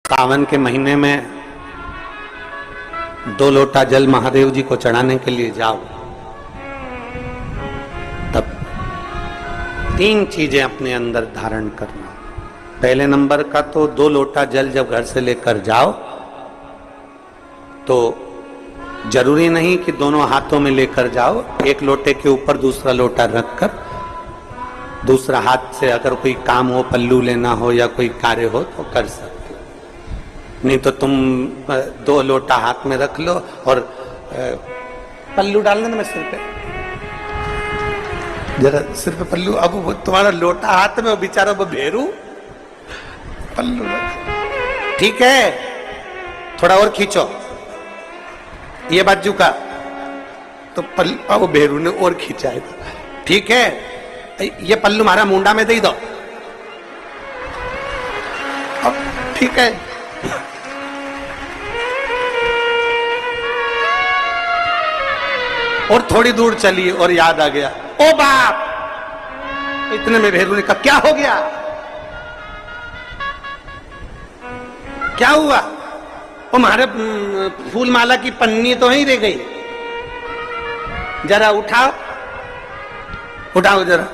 सावन के महीने में 2 लोटा जल महादेव जी को चढ़ाने के लिए जाओ, तब 3 चीजें अपने अंदर धारण करना। पहले नंबर का तो 2 लोटा जल जब घर से लेकर जाओ तो जरूरी नहीं कि दोनों हाथों में लेकर जाओ। एक लोटे के ऊपर दूसरा लोटा रखकर दूसरा हाथ से अगर कोई काम हो, पल्लू लेना हो या कोई कार्य हो तो कर सकते। नहीं तो तुम 2 लोटा हाथ में रख लो और पल्लू डाल देना सिर पे, जरा सिर पे पल्लू। अब वो तुम्हारा लोटा हाथ में, वो बेचारा वो भेरू पल्लू, ठीक है, थोड़ा और खींचो ये बाजू का, तो पल्लू वो भेरू ने और खींचा है, ठीक है, ये पल्लू हमारा मुंडा में दे दो, अब ठीक है। और थोड़ी दूर चली और याद आ गया, ओ बाप, इतने में भेरू ने कहा क्या हो गया, क्या हुआ? वो हमारे फूल माला की पन्नी तो वहीं रह गई, जरा उठाओ उठाओ जरा,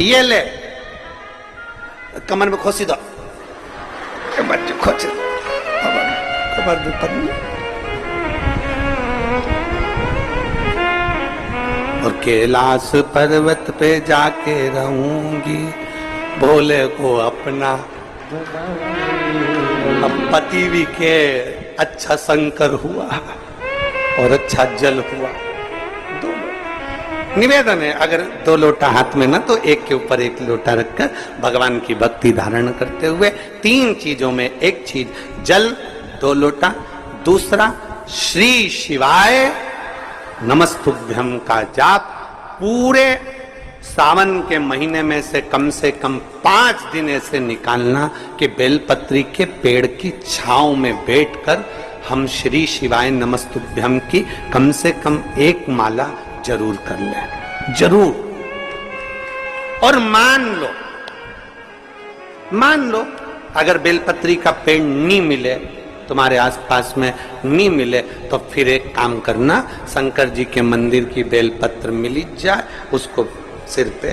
ये ले कमर में खोसी दो, खोच कमर में पन्नी। और कैलाश पर्वत पे जाके रहूंगी, भोले को अपना। अब पति भी के अच्छा शंकर हुआ और अच्छा जल हुआ। निवेदन है, अगर 2 लोटा हाथ में ना तो एक के ऊपर एक लोटा रखकर भगवान की भक्ति धारण करते हुए 3 चीजों में एक चीज जल 2 लोटा, दूसरा श्री शिवाय नमस्तुभ्यम का जाप पूरे सावन के महीने में से कम 5 दिन ऐसे निकालना कि बेलपत्री के पेड़ की छांव में बैठकर हम श्री शिवाय नमस्तुभ्यम की कम से कम 1 माला जरूर कर ले, जरूर। और मान लो अगर बेलपत्री का पेड़ नहीं मिले, तुम्हारे आसपास में नहीं मिले, तो फिर एक काम करना, शंकर जी के मंदिर की बेलपत्र मिली जाए, उसको सिर पे,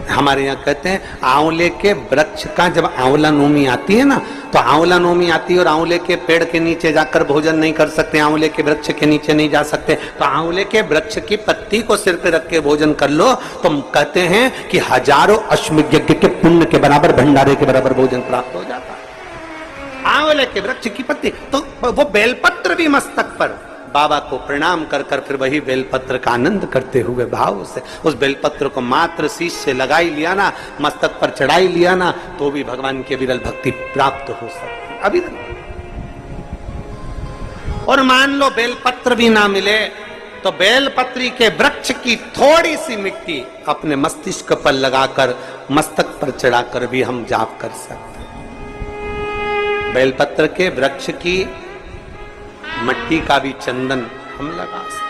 हमारे यहाँ कहते हैं आंवले के वृक्ष का जब आंवला नोमी आती है ना, तो आंवला नोमी आती है और आंवले के पेड़ के नीचे जाकर भोजन नहीं कर सकते, आंवले के वृक्ष के नीचे नहीं जा सकते, तो आंवले के वृक्ष की पत्ती को सिर पे रख के भोजन कर लो, तो कहते हैं कि हजारों अश्वमेध यज्ञ के पुण्य के बराबर, भंडारे के बराबर भोजन प्राप्त हो जाता है। आंवले के वृक्ष की पत्ती, तो वो बेलपत्र भी मस्तक पर बाबा को प्रणाम कर कर फिर वही बेलपत्र का आनंद करते हुए भाव से उस बेलपत्र को मात्र शीश से लगाई लिया ना, मस्तक पर चढ़ाई लिया ना, तो भी भगवान की विरल भक्ति प्राप्त हो सकती अभी। और मान लो बेलपत्र भी ना मिले तो बेलपत्री के वृक्ष की थोड़ी सी मिट्टी अपने मस्तिष्क पर लगाकर मस्तक पर चढ़ाकर भी हम जाप कर सकते। बेलपत्र के वृक्ष की मट्टी का भी चंदन हम लगा सकते।